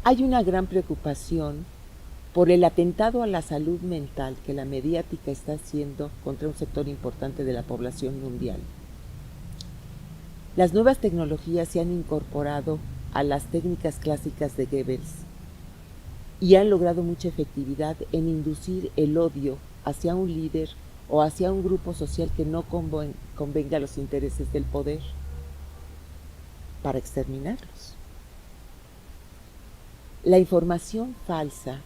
Hay una gran preocupación por el atentado a la salud mental que la mediática está haciendo contra un sector importante de la población mundial. Las nuevas tecnologías se han incorporado a las técnicas clásicas de Goebbels y han logrado mucha efectividad en inducir el odio hacia un líder o hacia un grupo social que no convenga a los intereses del poder para exterminarlos. La información falsa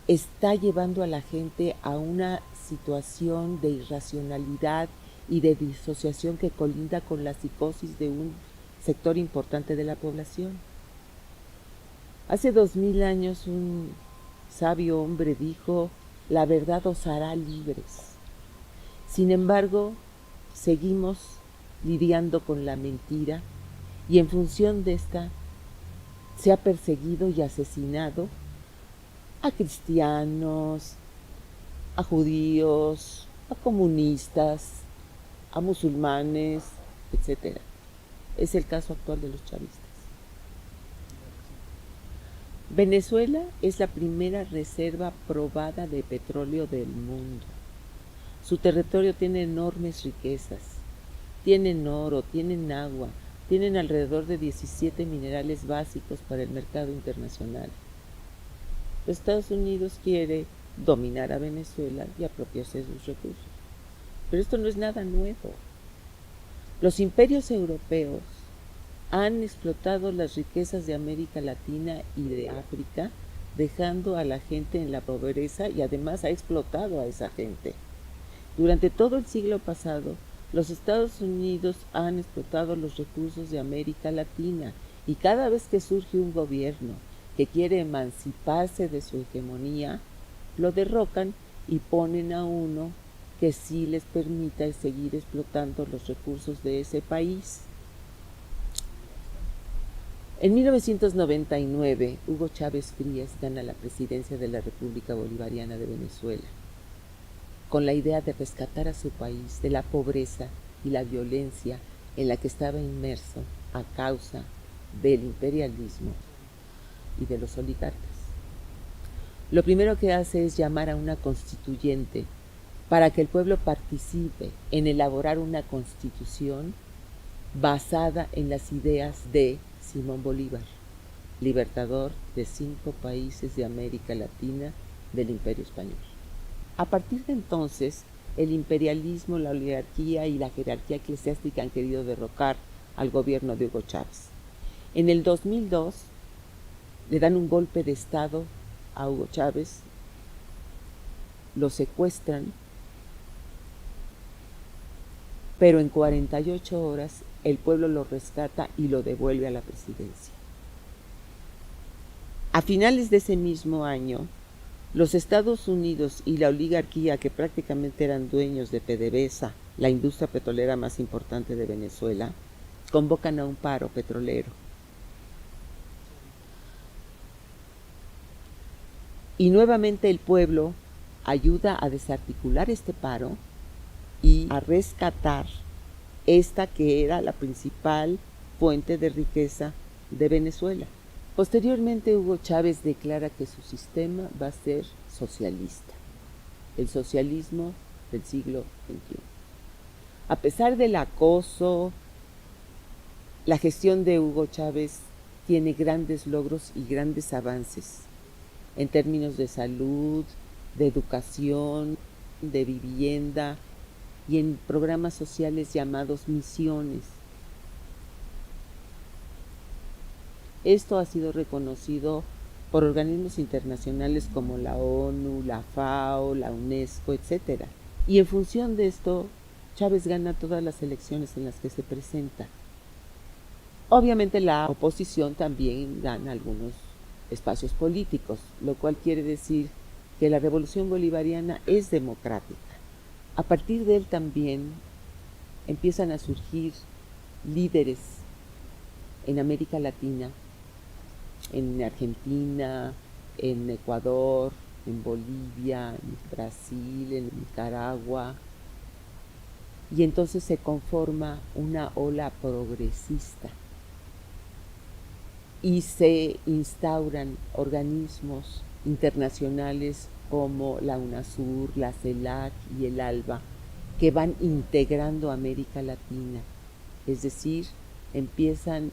está llevando a la gente a una situación de irracionalidad y de disociación que colinda con la psicosis de un sector importante de la población. Hace 2000 años un sabio hombre dijo: la verdad os hará libres. Sin embargo, seguimos lidiando con la mentira y en función de esta se ha perseguido y asesinado a cristianos, a judíos, a comunistas, a musulmanes, etc. Es el caso actual de los chavistas. Venezuela es la primera reserva probada de petróleo del mundo. Su territorio tiene enormes riquezas. Tienen oro, tienen agua, tienen alrededor de 17 minerales básicos para el mercado internacional. Los Estados Unidos quiere dominar a Venezuela y apropiarse de sus recursos. Pero esto no es nada nuevo. Los imperios europeos han explotado las riquezas de América Latina y de África, dejando a la gente en la pobreza y además ha explotado a esa gente. Durante todo el siglo pasado, los Estados Unidos han explotado los recursos de América Latina y cada vez que surge un gobierno que quiere emanciparse de su hegemonía, lo derrocan y ponen a uno que sí les permita seguir explotando los recursos de ese país. En 1999, Hugo Chávez Frías gana la presidencia de la República Bolivariana de Venezuela, con la idea de rescatar a su país de la pobreza y la violencia en la que estaba inmerso a causa del imperialismo y de los oligarcas. Lo primero que hace es llamar a una constituyente para que el pueblo participe en elaborar una constitución basada en las ideas de Simón Bolívar, libertador de 5 países de América Latina del Imperio Español. A partir de entonces, el imperialismo, la oligarquía y la jerarquía eclesiástica han querido derrocar al gobierno de Hugo Chávez. En el 2002 le dan un golpe de Estado a Hugo Chávez, lo secuestran, pero en 48 horas el pueblo lo rescata y lo devuelve a la presidencia. A finales de ese mismo año, los Estados Unidos y la oligarquía, que prácticamente eran dueños de PDVSA, la industria petrolera más importante de Venezuela, convocan a un paro petrolero. Y nuevamente el pueblo ayuda a desarticular este paro y a rescatar esta que era la principal fuente de riqueza de Venezuela. Posteriormente, Hugo Chávez declara que su sistema va a ser socialista, el socialismo del siglo XXI. A pesar del acoso, la gestión de Hugo Chávez tiene grandes logros y grandes avances en términos de salud, de educación, de vivienda y en programas sociales llamados misiones. Esto ha sido reconocido por organismos internacionales como la ONU, la FAO, la UNESCO, etc. Y en función de esto, Chávez gana todas las elecciones en las que se presenta. Obviamente la oposición también gana algunos espacios políticos, lo cual quiere decir que la revolución bolivariana es democrática. A partir de él también empiezan a surgir líderes en América Latina, en Argentina, en Ecuador, en Bolivia, en Brasil, en Nicaragua, y entonces se conforma una ola progresista. y se instauran organismos internacionales como la UNASUR, la CELAC y el ALBA, que van integrando América Latina, es decir, empiezan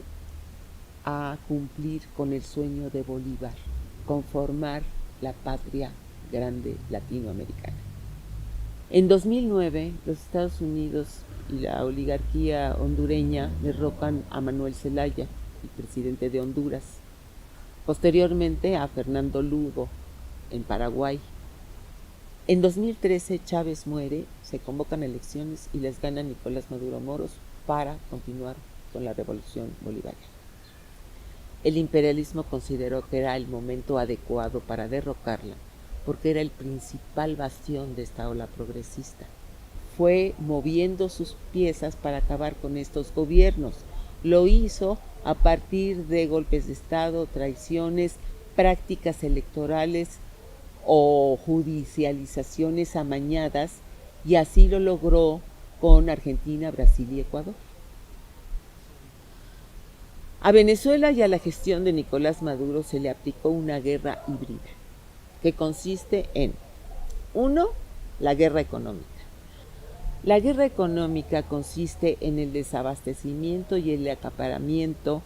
a cumplir con el sueño de Bolívar, conformar la patria grande latinoamericana. En 2009, los Estados Unidos y la oligarquía hondureña derrocan a Manuel Zelaya, el presidente de Honduras, posteriormente a Fernando Lugo en Paraguay. En 2013 Chávez muere, se convocan elecciones y les gana Nicolás Maduro Moros para continuar con la revolución bolivariana. El imperialismo consideró que era el momento adecuado para derrocarla, porque era el principal bastión de esta ola progresista. Fue moviendo sus piezas para acabar con estos gobiernos. Lo hizo a partir de golpes de Estado, traiciones, prácticas electorales o judicializaciones amañadas, y así lo logró con Argentina, Brasil y Ecuador. A Venezuela y a la gestión de Nicolás Maduro se le aplicó una guerra híbrida, que consiste en, 1, la guerra económica. La guerra económica consiste en el desabastecimiento y el acaparamiento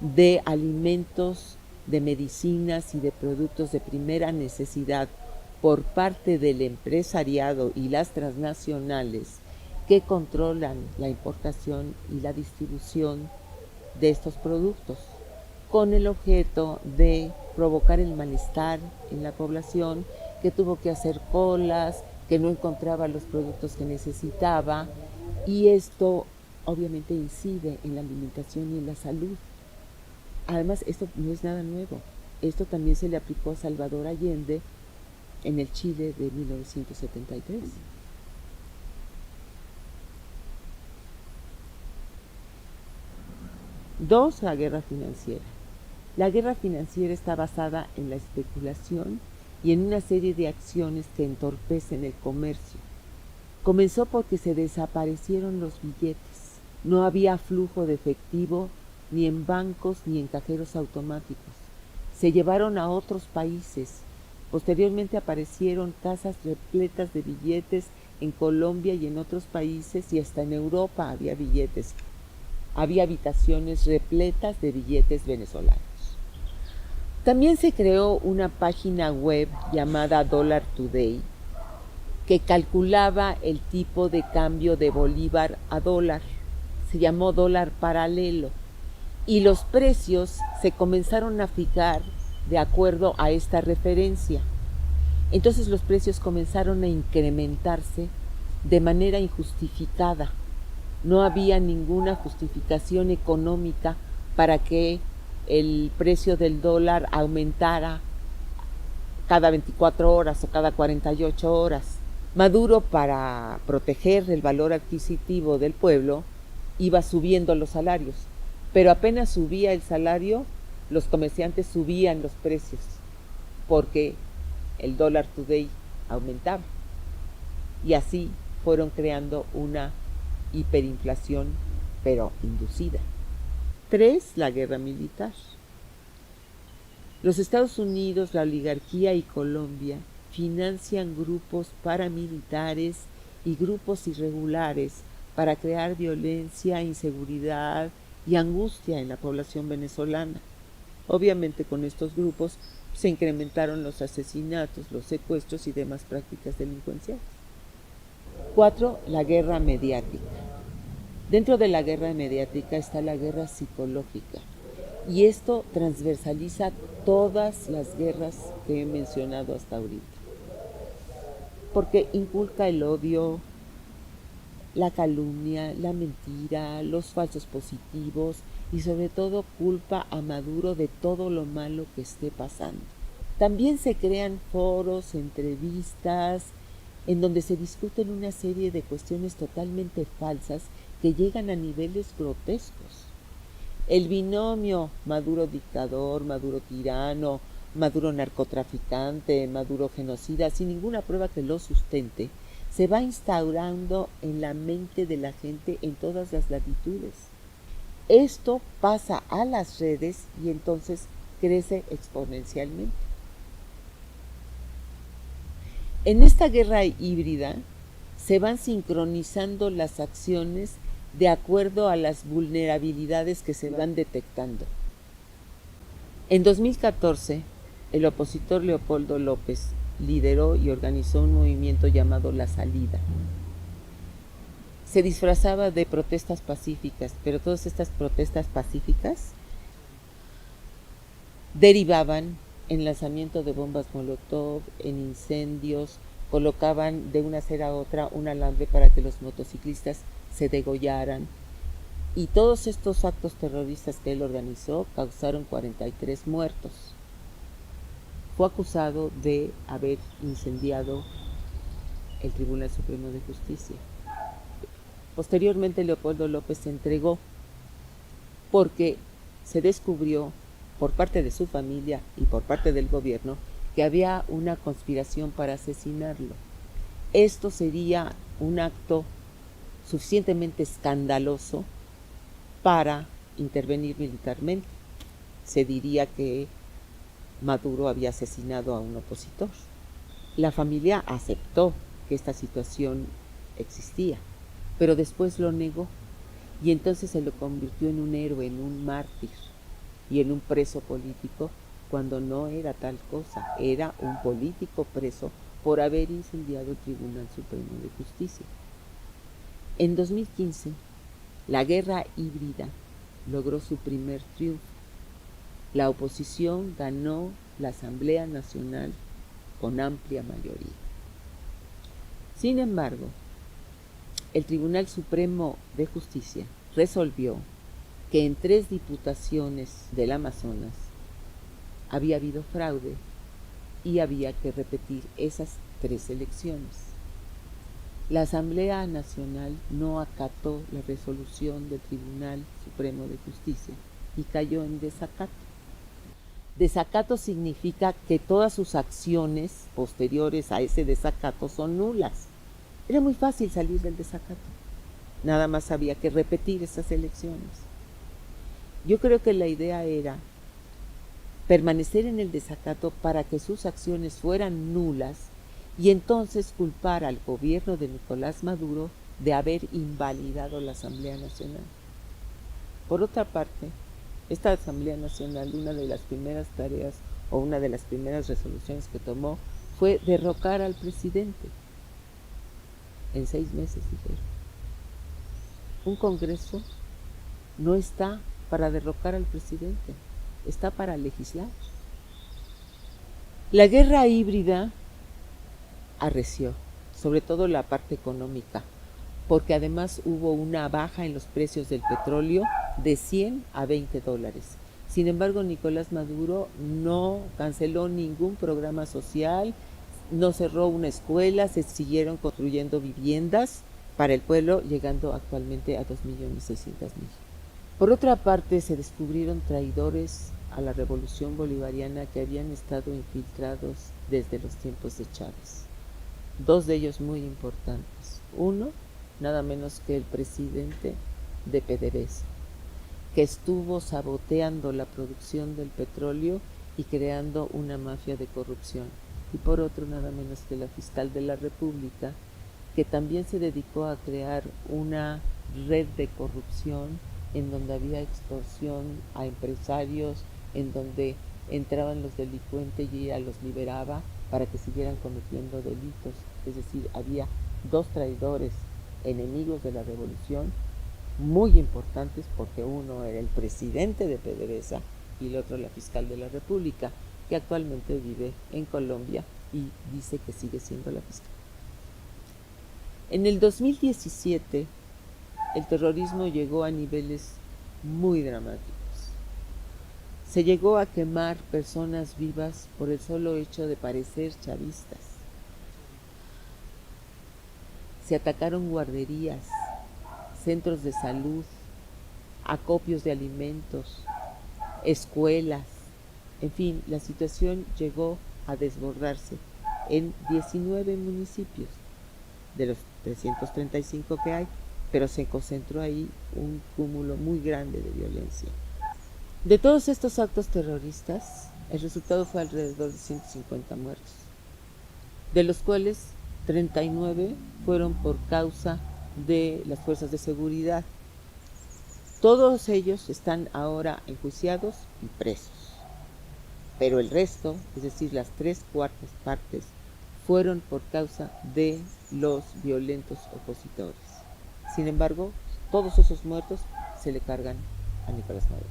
de alimentos, de medicinas y de productos de primera necesidad por parte del empresariado y las transnacionales que controlan la importación y la distribución de estos productos, con el objeto de provocar el malestar en la población, que tuvo que hacer colas, que no encontraba los productos que necesitaba, y esto obviamente incide en la alimentación y en la salud. Además, esto no es nada nuevo. Esto también se le aplicó a Salvador Allende en el Chile de 1973. Dos, la guerra financiera. La guerra financiera está basada en la especulación y en una serie de acciones que entorpecen el comercio. Comenzó porque se desaparecieron los billetes. No había flujo de efectivo ni en bancos ni en cajeros automáticos. Se llevaron a otros países. Posteriormente aparecieron casas repletas de billetes en Colombia y en otros países, y hasta en Europa había billetes. Había habitaciones repletas de billetes venezolanos. También se creó una página web llamada Dollar Today, que calculaba el tipo de cambio de bolívar a dólar. Se llamó dólar paralelo, y los precios se comenzaron a fijar de acuerdo a esta referencia. Entonces los precios comenzaron a incrementarse de manera injustificada. No había ninguna justificación económica para que el precio del dólar aumentara cada 24 horas o cada 48 horas. Maduro, para proteger el valor adquisitivo del pueblo, iba subiendo los salarios, pero apenas subía el salario, los comerciantes subían los precios, porque el Dollar Today aumentaba. Y así fueron creando una hiperinflación, pero inducida. 3, la guerra militar. Los Estados Unidos, la oligarquía y Colombia financian grupos paramilitares y grupos irregulares para crear violencia, inseguridad y angustia en la población venezolana. Obviamente con estos grupos se incrementaron los asesinatos, los secuestros y demás prácticas delincuenciales. 4, la guerra mediática. Dentro de la guerra mediática está la guerra psicológica, y esto transversaliza todas las guerras que he mencionado hasta ahorita, porque inculca el odio, la calumnia, la mentira, los falsos positivos, y sobre todo culpa a Maduro de todo lo malo que esté pasando. También se crean foros, entrevistas, en donde se discuten una serie de cuestiones totalmente falsas que llegan a niveles grotescos. El binomio Maduro dictador, Maduro tirano, Maduro narcotraficante, Maduro genocida, sin ninguna prueba que lo sustente, se va instaurando en la mente de la gente en todas las latitudes. Esto pasa a las redes y entonces crece exponencialmente. En esta guerra híbrida se van sincronizando las acciones de acuerdo a las vulnerabilidades que se van detectando. En 2014, el opositor Leopoldo López lideró y organizó un movimiento llamado La Salida. Se disfrazaba de protestas pacíficas, pero todas estas protestas pacíficas derivaban en lanzamiento de bombas molotov, en incendios, colocaban de una acera a otra un alambre para que los motociclistas se degollaran. Y todos estos actos terroristas que él organizó causaron 43 muertos. Fue acusado de haber incendiado el Tribunal Supremo de Justicia. Posteriormente Leopoldo López se entregó porque se descubrió por parte de su familia y por parte del gobierno que había una conspiración para asesinarlo. Esto sería un acto suficientemente escandaloso para intervenir militarmente. Se diría que Maduro había asesinado a un opositor. La familia aceptó que esta situación existía, pero después lo negó y entonces se lo convirtió en un héroe, en un mártir y en un preso político, cuando no era tal cosa, era un político preso por haber incendiado el Tribunal Supremo de Justicia. En 2015, la guerra híbrida logró su primer triunfo. La oposición ganó la Asamblea Nacional con amplia mayoría. Sin embargo, el Tribunal Supremo de Justicia resolvió que en 3 diputaciones del Amazonas había habido fraude y había que repetir esas 3 elecciones. La Asamblea Nacional no acató la resolución del Tribunal Supremo de Justicia y cayó en desacato. Desacato significa que todas sus acciones posteriores a ese desacato son nulas. Era muy fácil salir del desacato. Nada más había que repetir esas elecciones. Yo creo que la idea era permanecer en el desacato para que sus acciones fueran nulas y entonces culpar al gobierno de Nicolás Maduro de haber invalidado la Asamblea Nacional. Por otra parte, esta Asamblea Nacional, una de las primeras tareas o una de las primeras resoluciones que tomó fue derrocar al presidente. En 6 meses, dijeron. Un Congreso no está para derrocar al presidente, está para legislar. La guerra híbrida arreció, sobre todo la parte económica, porque además hubo una baja en los precios del petróleo de 100 a 20 dólares. Sin embargo, Nicolás Maduro no canceló ningún programa social, no cerró una escuela, se siguieron construyendo viviendas para el pueblo, llegando actualmente a 2.600.000. Por otra parte, se descubrieron traidores a la revolución bolivariana que habían estado infiltrados desde los tiempos de Chávez. 2 de ellos muy importantes. Uno, nada menos que el presidente de PDVSA, que estuvo saboteando la producción del petróleo y creando una mafia de corrupción. Y por otro, nada menos que la fiscal de la República, que también se dedicó a crear una red de corrupción en donde había extorsión a empresarios, en donde entraban los delincuentes y ella los liberaba para que siguieran cometiendo delitos. Es decir, había 2 traidores enemigos de la revolución muy importantes, porque uno era el presidente de PDVSA y el otro la fiscal de la República, que actualmente vive en Colombia y dice que sigue siendo la fiscal. En el 2017 el terrorismo llegó a niveles muy dramáticos. Se llegó a quemar personas vivas por el solo hecho de parecer chavistas. Se atacaron guarderías, centros de salud, acopios de alimentos, escuelas. En fin, la situación llegó a desbordarse en 19 municipios de los 335 que hay. pero se concentró ahí un cúmulo muy grande de violencia. De todos estos actos terroristas, el resultado fue alrededor de 150 muertos, de los cuales 39 fueron por causa de las fuerzas de seguridad. Todos ellos están ahora enjuiciados y presos, pero el resto, es decir, las 3/4 partes, fueron por causa de los violentos opositores. Sin embargo, todos esos muertos se le cargan a Nicolás Maduro.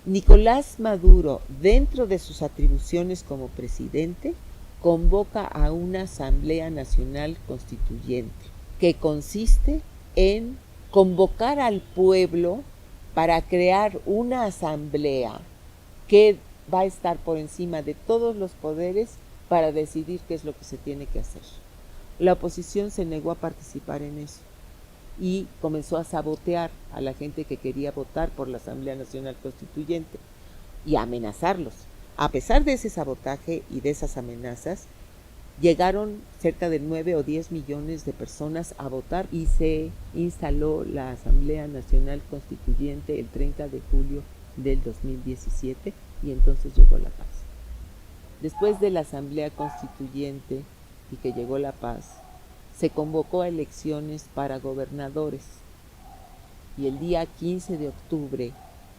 Nicolás Maduro, dentro de sus atribuciones como presidente, convoca a una Asamblea Nacional Constituyente, que consiste en convocar al pueblo para crear una asamblea que va a estar por encima de todos los poderes para decidir qué es lo que se tiene que hacer. La oposición se negó a participar en eso y comenzó a sabotear a la gente que quería votar por la Asamblea Nacional Constituyente y a amenazarlos. A pesar de ese sabotaje y de esas amenazas, llegaron cerca de 9 o 10 millones de personas a votar y se instaló la Asamblea Nacional Constituyente el 30 de julio del 2017 y entonces llegó la paz. Después de la Asamblea Constituyente y que llegó la paz, se convocó a elecciones para gobernadores y el día 15 de octubre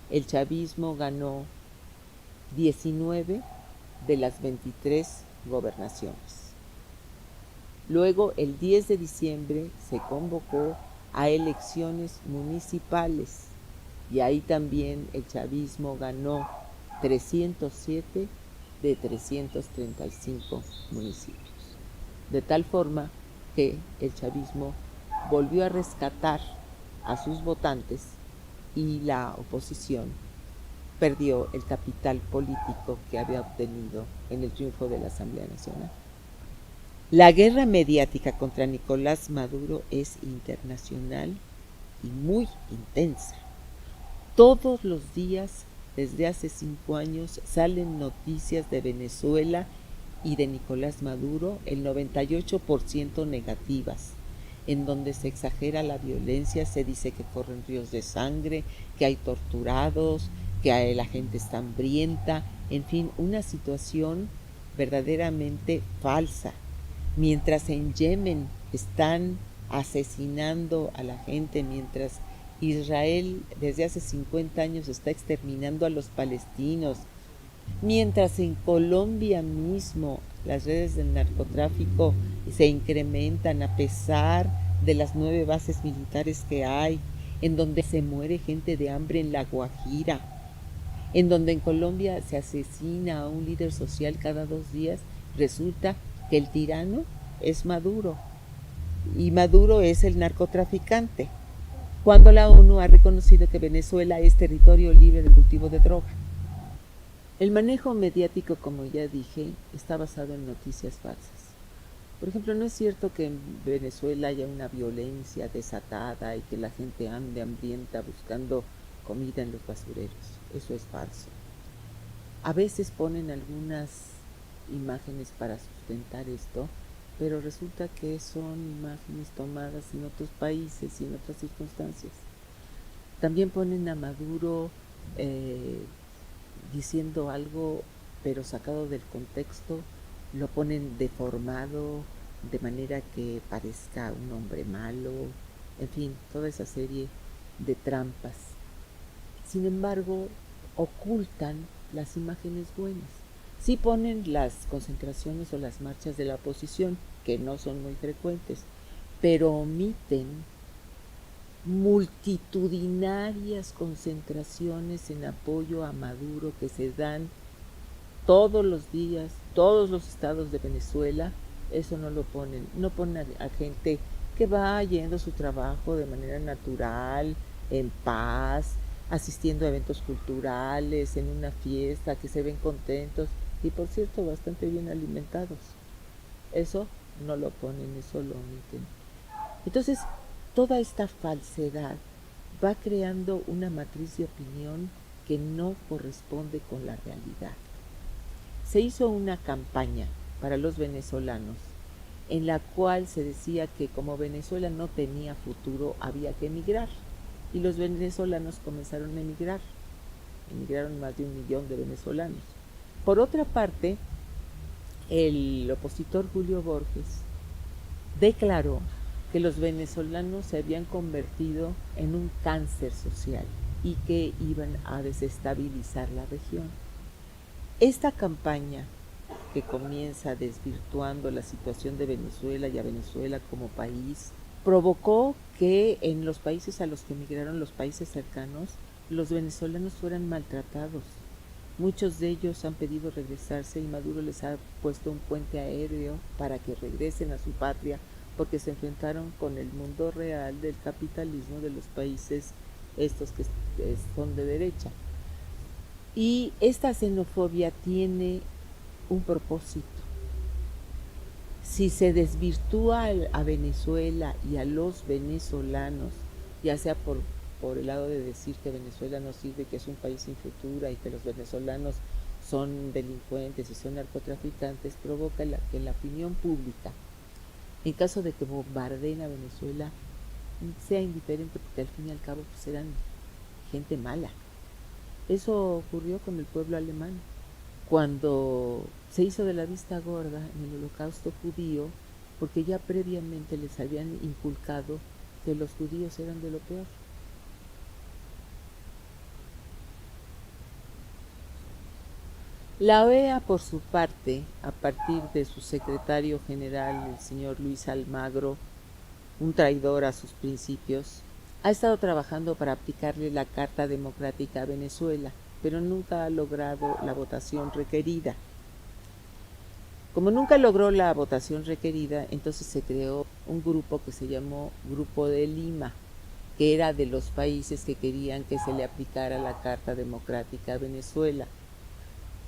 el chavismo ganó 19 de las 23 gobernaciones. Luego, el 10 de diciembre se convocó a elecciones municipales y ahí también el chavismo ganó 307 de 335 municipios. De tal forma que el chavismo volvió a rescatar a sus votantes y la oposición perdió el capital político que había obtenido en el triunfo de la Asamblea Nacional. La guerra mediática contra Nicolás Maduro es internacional y muy intensa. Todos los días, desde hace 5 años, salen noticias de Venezuela y de Nicolás Maduro, el 98% negativas, en donde se exagera la violencia, se dice que corren ríos de sangre, que hay torturados, que la gente está hambrienta, en fin, una situación verdaderamente falsa. Mientras en Yemen están asesinando a la gente, mientras Israel desde hace 50 años está exterminando a los palestinos, mientras en Colombia mismo las redes del narcotráfico se incrementan a pesar de las 9 bases militares que hay, en donde se muere gente de hambre en La Guajira, en donde en Colombia se asesina a un líder social cada 2 días, resulta que el tirano es Maduro y Maduro es el narcotraficante, cuando la ONU ha reconocido que Venezuela es territorio libre de cultivo de droga. El manejo mediático, como ya dije, está basado en noticias falsas. Por ejemplo, no es cierto que en Venezuela haya una violencia desatada y que la gente ande hambrienta buscando comida en los basureros. Eso es falso. A veces ponen algunas imágenes para sustentar esto, pero resulta que son imágenes tomadas en otros países y en otras circunstancias. También ponen a Maduro diciendo algo, pero sacado del contexto, lo ponen deformado de manera que parezca un hombre malo, en fin, toda esa serie de trampas. Sin embargo, ocultan las imágenes buenas. Sí ponen las concentraciones o las marchas de la oposición, que no son muy frecuentes, pero omiten multitudinarias concentraciones en apoyo a Maduro que se dan todos los días, todos los estados de Venezuela. Eso no lo ponen. No ponen a gente que va yendo a su trabajo de manera natural, en paz, asistiendo a eventos culturales, en una fiesta, que se ven contentos y, por cierto, bastante bien alimentados. Eso no lo ponen, eso lo omiten. Entonces, toda esta falsedad va creando una matriz de opinión que no corresponde con la realidad. Se hizo una campaña para los venezolanos en la cual se decía que como Venezuela no tenía futuro, había que emigrar. Y los venezolanos comenzaron a emigrar. Emigraron más de 1 millón de venezolanos. Por otra parte, el opositor Julio Borges declaró que los venezolanos se habían convertido en un cáncer social y que iban a desestabilizar la región. Esta campaña, que comienza desvirtuando la situación de Venezuela y a Venezuela como país, provocó que en los países a los que emigraron, los países cercanos, los venezolanos fueran maltratados. Muchos de ellos han pedido regresarse y Maduro les ha puesto un puente aéreo para que regresen a su patria, porque se enfrentaron con el mundo real del capitalismo de los países estos que son de derecha. Y esta xenofobia tiene un propósito. Si se desvirtúa a Venezuela y a los venezolanos, ya sea por el lado de decir que Venezuela no sirve, que es un país sin futuro y que los venezolanos son delincuentes y son narcotraficantes, provoca que la opinión pública, en caso de que bombardeen a Venezuela, sea indiferente, porque al fin y al cabo pues eran gente mala. Eso ocurrió con el pueblo alemán, cuando se hizo de la vista gorda en el Holocausto judío, porque ya previamente les habían inculcado que los judíos eran de lo peor. La OEA, por su parte, a partir de su secretario general, el señor Luis Almagro, un traidor a sus principios, ha estado trabajando para aplicarle la Carta Democrática a Venezuela, pero nunca ha logrado la votación requerida. Como nunca logró la votación requerida, entonces se creó un grupo que se llamó Grupo de Lima, que era de los países que querían que se le aplicara la Carta Democrática a Venezuela.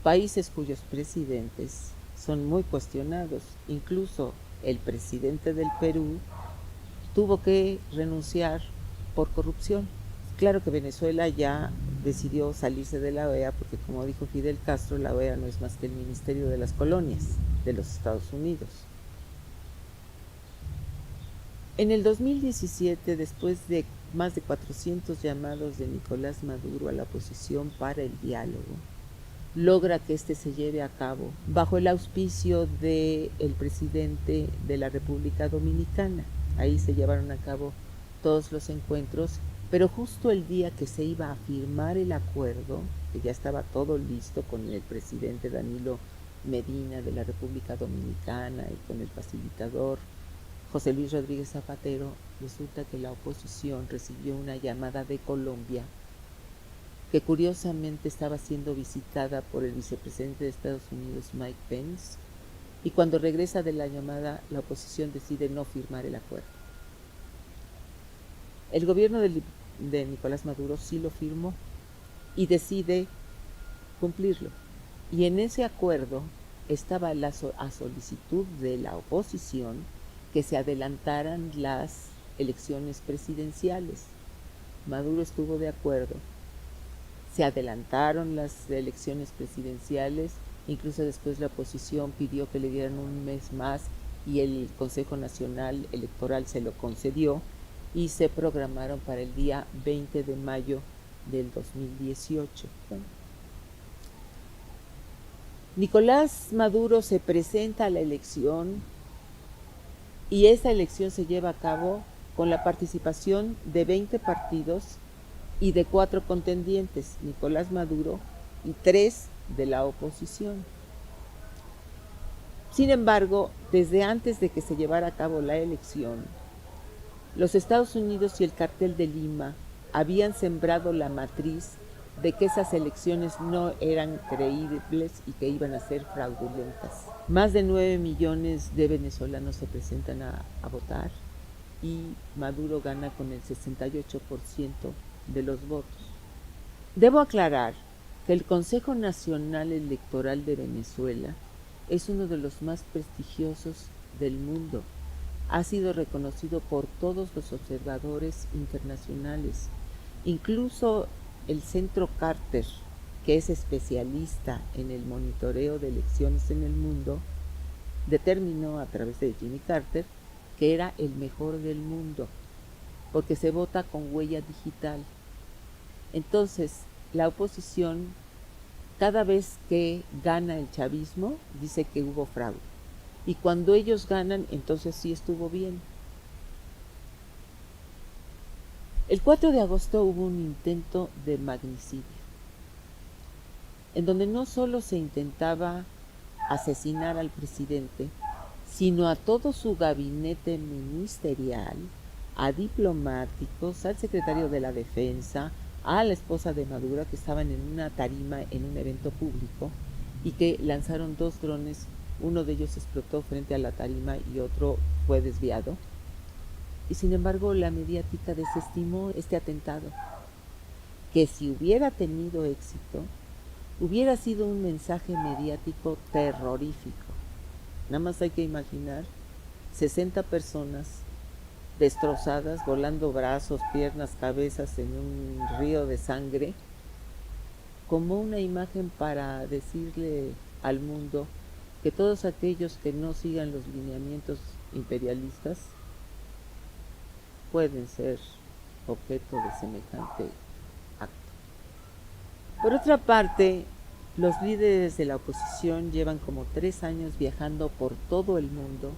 Países cuyos presidentes son muy cuestionados. Incluso el presidente del Perú tuvo que renunciar por corrupción. Claro que Venezuela ya decidió salirse de la OEA porque, como dijo Fidel Castro, la OEA no es más que el Ministerio de las Colonias de los Estados Unidos. En el 2017, después de más de 400 llamados de Nicolás Maduro a la oposición para el diálogo, logra que este se lleve a cabo bajo el auspicio del presidente de la República Dominicana. Ahí se llevaron a cabo todos los encuentros, pero justo el día que se iba a firmar el acuerdo, que ya estaba todo listo con el presidente Danilo Medina de la República Dominicana y con el facilitador José Luis Rodríguez Zapatero, resulta que la oposición recibió una llamada de Colombia, que curiosamente estaba siendo visitada por el vicepresidente de Estados Unidos, Mike Pence, y cuando regresa de la llamada, la oposición decide no firmar el acuerdo. El gobierno de Nicolás Maduro sí lo firmó y decide cumplirlo. Y en ese acuerdo estaba a solicitud de la oposición que se adelantaran las elecciones presidenciales. Maduro estuvo de acuerdo. Se adelantaron las elecciones presidenciales, incluso después la oposición pidió que le dieran un mes más y el Consejo Nacional Electoral se lo concedió y se programaron para el día 20 de mayo del 2018. Bueno, Nicolás Maduro se presenta a la elección y esta elección se lleva a cabo con la participación de 20 partidos y de 4 contendientes, Nicolás Maduro y 3 de la oposición. Sin embargo, desde antes de que se llevara a cabo la elección, los Estados Unidos y el Cartel de Lima habían sembrado la matriz de que esas elecciones no eran creíbles y que iban a ser fraudulentas. Más de 9 millones de venezolanos se presentan a votar y Maduro gana con el 68% de los votos. Debo aclarar que el Consejo Nacional Electoral de Venezuela es uno de los más prestigiosos del mundo. Ha sido reconocido por todos los observadores internacionales, incluso el Centro Carter, que es especialista en el monitoreo de elecciones en el mundo, determinó a través de Jimmy Carter que era el mejor del mundo, porque se vota con huella digital. Entonces, la oposición, cada vez que gana el chavismo, dice que hubo fraude. Y cuando ellos ganan, entonces sí estuvo bien. El 4 de agosto hubo un intento de magnicidio, en donde no solo se intentaba asesinar al presidente, sino a todo su gabinete ministerial, a diplomáticos, al secretario de la Defensa, a la esposa de Maduro, que estaban en una tarima en un evento público y que lanzaron 2 drones. Uno de ellos explotó frente a la tarima y otro fue desviado. Y sin embargo, la mediática desestimó este atentado, que si hubiera tenido éxito, hubiera sido un mensaje mediático terrorífico. Nada más hay que imaginar 60 personas destrozadas, volando brazos, piernas, cabezas en un río de sangre, como una imagen para decirle al mundo que todos aquellos que no sigan los lineamientos imperialistas pueden ser objeto de semejante acto. Por otra parte, los líderes de la oposición llevan como 3 años viajando por todo el mundo.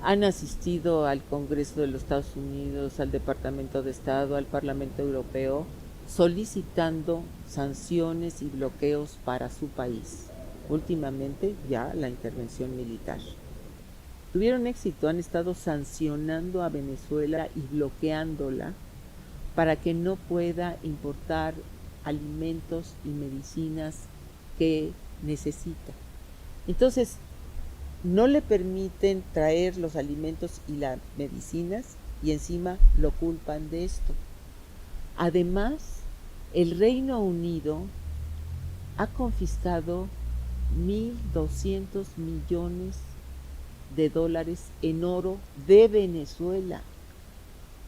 Han asistido al Congreso de los Estados Unidos, al Departamento de Estado, al Parlamento Europeo, solicitando sanciones y bloqueos para su país. Últimamente ya la intervención militar. Tuvieron éxito, han estado sancionando a Venezuela y bloqueándola para que no pueda importar alimentos y medicinas que necesita. Entonces, no le permiten traer los alimentos y las medicinas y encima lo culpan de esto. Además, el Reino Unido ha confiscado 1.200 millones de dólares en oro de Venezuela,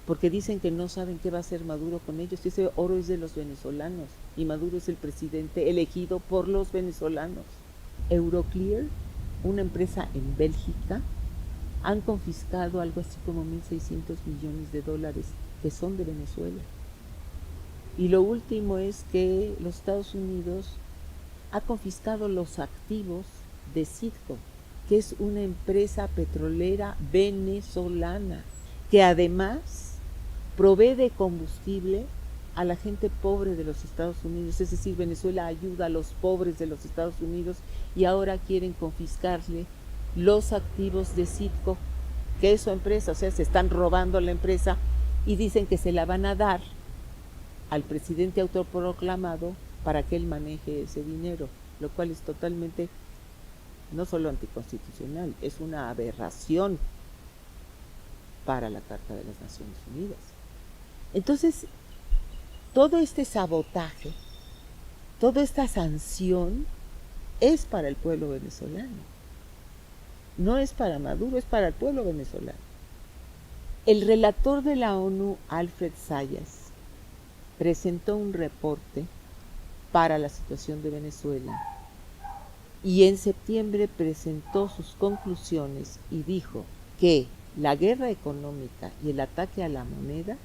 porque dicen que no saben qué va a hacer Maduro con ellos. Ese oro es de los venezolanos y Maduro es el presidente elegido por los venezolanos. Euroclear, una empresa en Bélgica, han confiscado algo así como 1.600 millones de dólares que son de Venezuela. Y lo último es que los Estados Unidos ha confiscado los activos de Citgo, que es una empresa petrolera venezolana, que además provee de combustible a la gente pobre de los Estados Unidos. Es decir, Venezuela ayuda a los pobres de los Estados Unidos y ahora quieren confiscarle los activos de Citgo, que es su empresa. O sea, se están robando la empresa y dicen que se la van a dar al presidente autoproclamado para que él maneje ese dinero, lo cual es totalmente no solo anticonstitucional, es una aberración para la Carta de las Naciones Unidas. Entonces, todo este sabotaje, toda esta sanción es para el pueblo venezolano. No es para Maduro, es para el pueblo venezolano. El relator de la ONU, Alfred Zayas, presentó un reporte para la situación de Venezuela y en septiembre presentó sus conclusiones y dijo que la guerra económica y el ataque a la moneda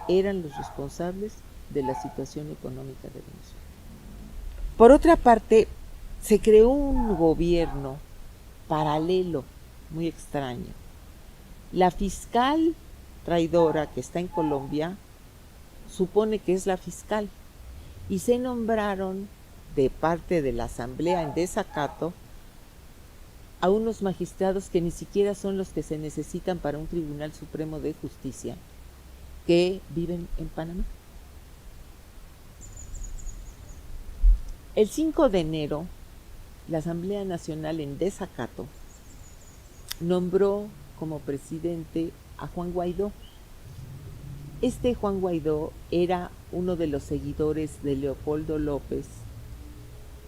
eran los responsables de la situación económica de Venezuela. Por otra parte, se creó un gobierno paralelo, muy extraño. La fiscal traidora que está en Colombia supone que es la fiscal y se nombraron de parte de la asamblea en desacato a unos magistrados que ni siquiera son los que se necesitan para un Tribunal Supremo de Justicia, que viven en Panamá. El 5 de enero, la Asamblea Nacional en desacato nombró como presidente a Juan Guaidó. Este Juan Guaidó era uno de los seguidores de Leopoldo López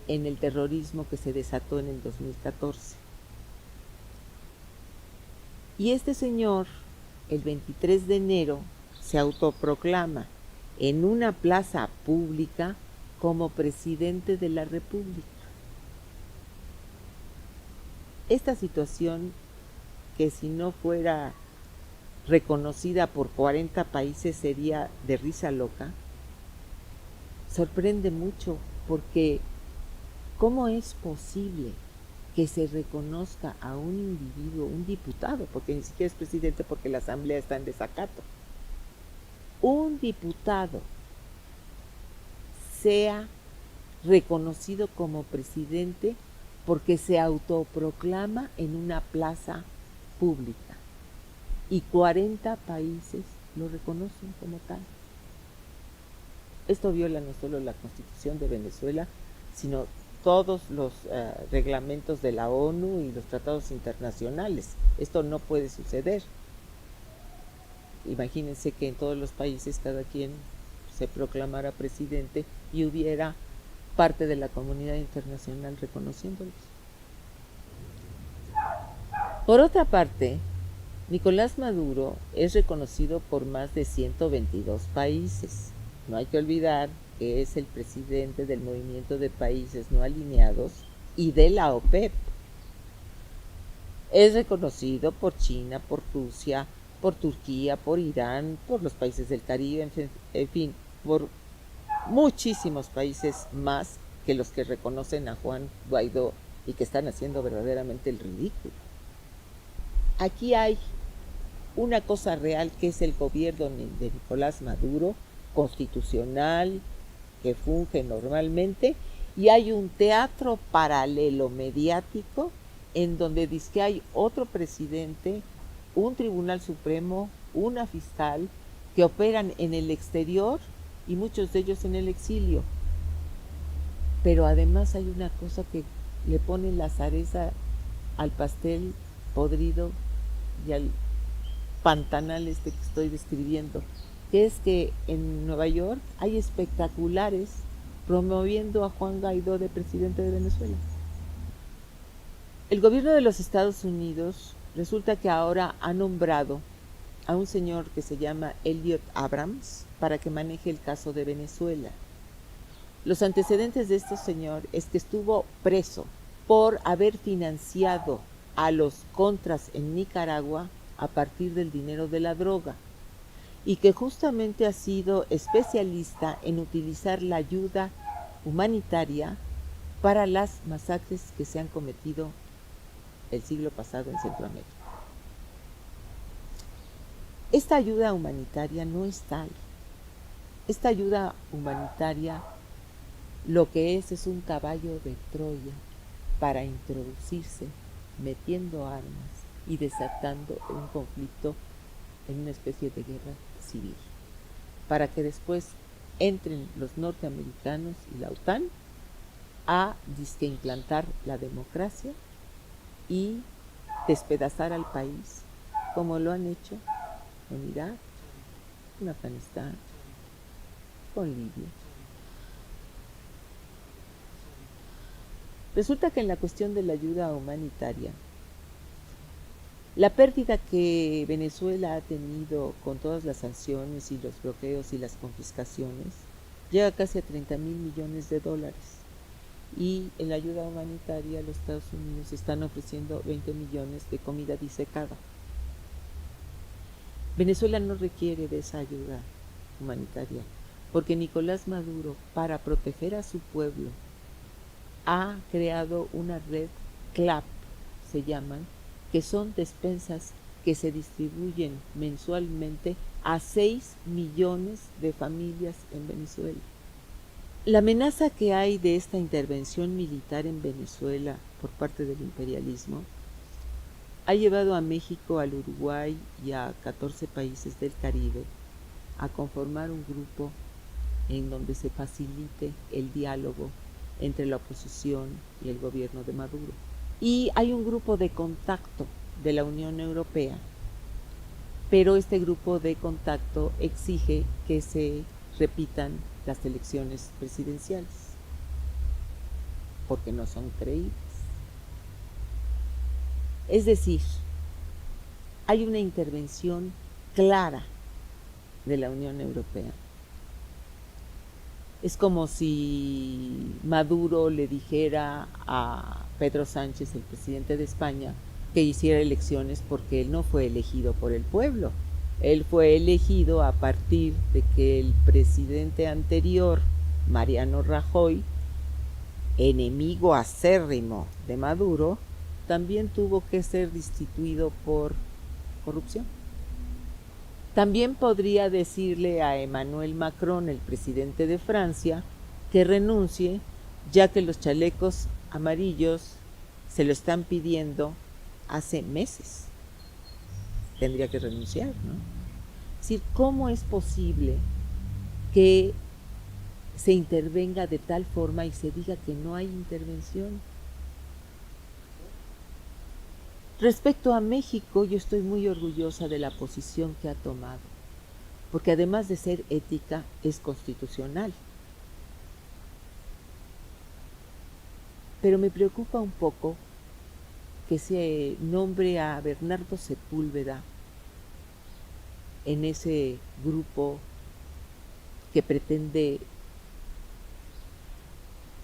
en el terrorismo que se desató en el 2014. Y este señor, el 23 de enero, se autoproclama en una plaza pública como presidente de la República. Esta situación, que si no fuera reconocida por 40 países sería de risa loca, sorprende mucho, porque ¿cómo es posible que se reconozca a un individuo, un diputado, porque ni siquiera es presidente porque la asamblea está en desacato, un diputado sea reconocido como presidente porque se autoproclama en una plaza pública y 40 países lo reconocen como tal? Esto viola no solo la Constitución de Venezuela, sino todos los reglamentos de la ONU y los tratados internacionales. Esto no puede suceder. Imagínense que en todos los países cada quien se proclamara presidente y hubiera parte de la comunidad internacional reconociéndolos. Por otra parte, Nicolás Maduro es reconocido por más de 122 países. No hay que olvidar que es el presidente del Movimiento de Países No Alineados y de la OPEP. Es reconocido por China, por Rusia, por Turquía, por Irán, por los países del Caribe, en fin, por muchísimos países más que los que reconocen a Juan Guaidó y que están haciendo verdaderamente el ridículo. Aquí hay una cosa real, que es el gobierno de Nicolás Maduro, constitucional, que funge normalmente, y hay un teatro paralelo mediático en donde dice que hay otro presidente, un tribunal supremo, una fiscal, que operan en el exterior y muchos de ellos en el exilio. Pero además hay una cosa que le pone la cereza al pastel podrido y al pantanal que estoy describiendo, que es que en Nueva York hay espectaculares promoviendo a Juan Guaidó de presidente de Venezuela. El gobierno de los Estados Unidos resulta que ahora ha nombrado a un señor que se llama Elliot Abrams para que maneje el caso de Venezuela. Los antecedentes de este señor es que estuvo preso por haber financiado a los contras en Nicaragua a partir del dinero de la droga, y que justamente ha sido especialista en utilizar la ayuda humanitaria para las masacres que se han cometido el siglo pasado en Centroamérica. Esta ayuda humanitaria no es tal. Esta ayuda humanitaria lo que es un caballo de Troya para introducirse, metiendo armas y desatando un conflicto en una especie de guerra civil, para que después entren los norteamericanos y la OTAN a disque implantar la democracia y despedazar al país, como lo han hecho en Irak, en Afganistán, con Libia. Resulta que en la cuestión de la ayuda humanitaria, la pérdida que Venezuela ha tenido con todas las sanciones y los bloqueos y las confiscaciones llega casi a 30 mil millones de dólares. Y en la ayuda humanitaria los Estados Unidos están ofreciendo 20 millones de comida disecada. Venezuela no requiere de esa ayuda humanitaria, porque Nicolás Maduro, para proteger a su pueblo, ha creado una red CLAP, se llaman, que son despensas que se distribuyen mensualmente a 6 millones de familias en Venezuela. La amenaza que hay de esta intervención militar en Venezuela por parte del imperialismo ha llevado a México, al Uruguay y a 14 países del Caribe a conformar un grupo en donde se facilite el diálogo entre la oposición y el gobierno de Maduro. Y hay un grupo de contacto de la Unión Europea, pero este grupo de contacto exige que se repitan las elecciones presidenciales, porque no son creíbles. Es decir, hay una intervención clara de la Unión Europea. Es como si Maduro le dijera a Pedro Sánchez, el presidente de España, que hiciera elecciones porque él no fue elegido por el pueblo. Él fue elegido a partir de que el presidente anterior, Mariano Rajoy, enemigo acérrimo de Maduro, también tuvo que ser destituido por corrupción. También podría decirle a Emmanuel Macron, el presidente de Francia, que renuncie, ya que los chalecos amarillos se lo están pidiendo hace meses. Tendría que renunciar, ¿no? Es decir, ¿cómo es posible que se intervenga de tal forma y se diga que no hay intervención? Respecto a México, yo estoy muy orgullosa de la posición que ha tomado, porque además de ser ética, es constitucional. Pero me preocupa un poco que se nombre a Bernardo Sepúlveda en ese grupo que pretende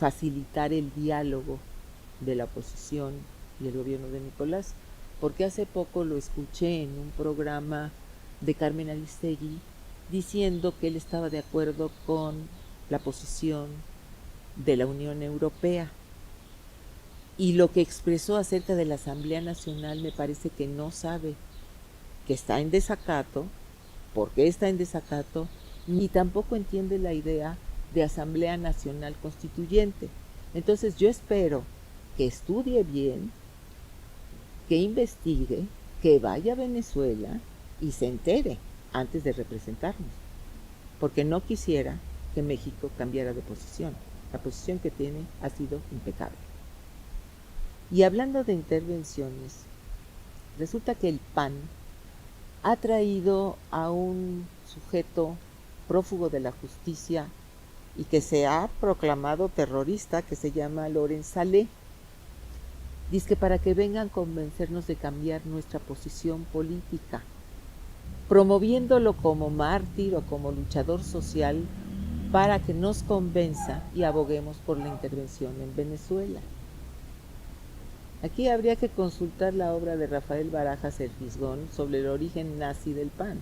facilitar el diálogo de la oposición y el gobierno de Nicolás, porque hace poco lo escuché en un programa de Carmen Aristegui diciendo que él estaba de acuerdo con la posición de la Unión Europea. Y lo que expresó acerca de la Asamblea Nacional me parece que no sabe que está en desacato, por qué está en desacato, ni tampoco entiende la idea de Asamblea Nacional Constituyente. Entonces yo espero que estudie bien, que investigue, que vaya a Venezuela y se entere antes de representarnos, porque no quisiera que México cambiara de posición. La posición que tiene ha sido impecable. Y hablando de intervenciones, resulta que el PAN ha traído a un sujeto prófugo de la justicia y que se ha proclamado terrorista, que se llama Loren Saleh. Dice que para que vengan a convencernos de cambiar nuestra posición política, promoviéndolo como mártir o como luchador social para que nos convenza y aboguemos por la intervención en Venezuela. Aquí habría que consultar la obra de Rafael Barajas el Fisgón sobre el origen nazi del PAN.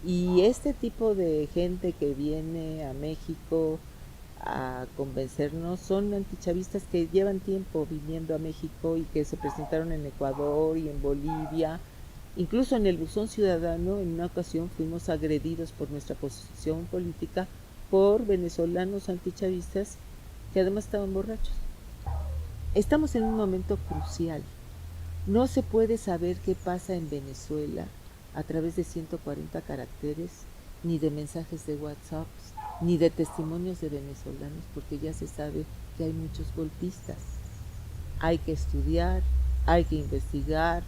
Y este tipo de gente que viene a México a convencernos son antichavistas que llevan tiempo viniendo a México y que se presentaron en Ecuador y en Bolivia. Incluso en el Buzón Ciudadano, en una ocasión fuimos agredidos por nuestra posición política por venezolanos antichavistas que además estaban borrachos. Estamos en un momento crucial. No se puede saber qué pasa en Venezuela a través de 140 caracteres, ni de mensajes de WhatsApp, ni de testimonios de venezolanos, porque ya se sabe que hay muchos golpistas. Hay que estudiar, hay que investigar,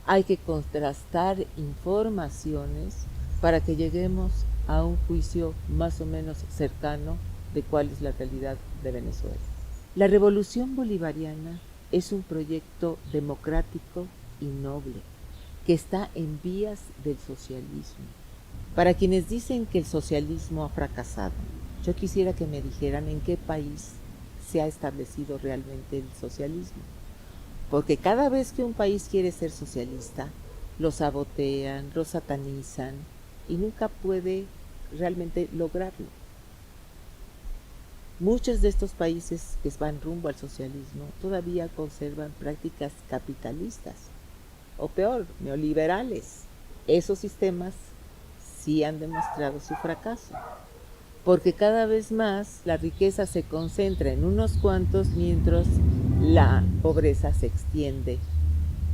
hay que contrastar informaciones para que lleguemos a un juicio más o menos cercano de cuál es la realidad de Venezuela. La revolución bolivariana es un proyecto democrático y noble que está en vías del socialismo. Para quienes dicen que el socialismo ha fracasado, yo quisiera que me dijeran en qué país se ha establecido realmente el socialismo. Porque cada vez que un país quiere ser socialista, lo sabotean, lo satanizan y nunca puede realmente lograrlo. Muchos de estos países que van rumbo al socialismo todavía conservan prácticas capitalistas, o peor, neoliberales. Esos sistemas sí han demostrado su fracaso, porque cada vez más la riqueza se concentra en unos cuantos, mientras la pobreza se extiende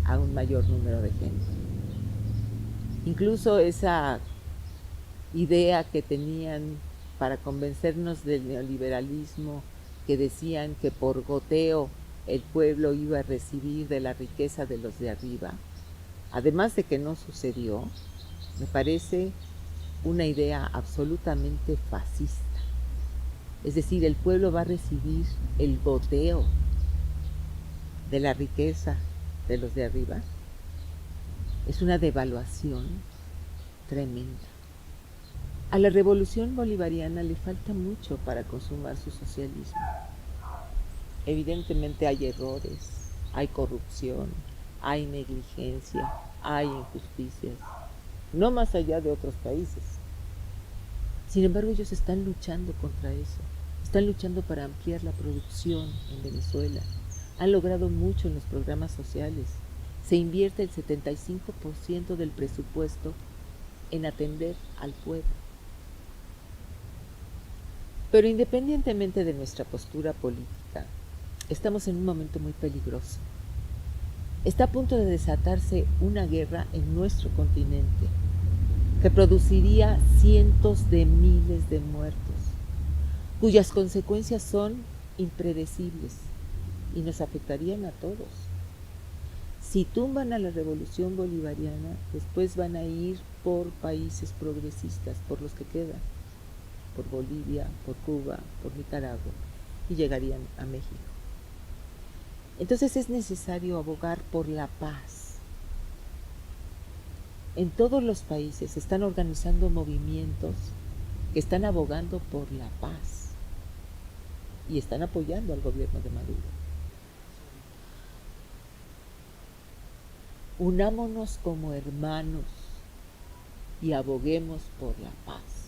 a un mayor número de gente. Incluso esa idea que tenían para convencernos del neoliberalismo, que decían que por goteo el pueblo iba a recibir de la riqueza de los de arriba, además de que no sucedió, me parece una idea absolutamente fascista. Es decir, el pueblo va a recibir el goteo de la riqueza de los de arriba. Es una devaluación tremenda. A la revolución bolivariana le falta mucho para consumar su socialismo. Evidentemente hay errores, hay corrupción, hay negligencia, hay injusticias, no más allá de otros países. Sin embargo, ellos están luchando contra eso, están luchando para ampliar la producción en Venezuela. Han logrado mucho en los programas sociales. Se invierte el 75% del presupuesto en atender al pueblo. Pero independientemente de nuestra postura política, estamos en un momento muy peligroso. Está a punto de desatarse una guerra en nuestro continente que produciría cientos de miles de muertos, cuyas consecuencias son impredecibles y nos afectarían a todos. Si tumban a la revolución bolivariana, después van a ir por países progresistas, por los que quedan, por Bolivia, por Cuba, por Nicaragua, y llegarían a México. Entonces es necesario abogar por la paz. En todos los países se están organizando movimientos que están abogando por la paz y están apoyando al gobierno de Maduro. Unámonos como hermanos y aboguemos por la paz.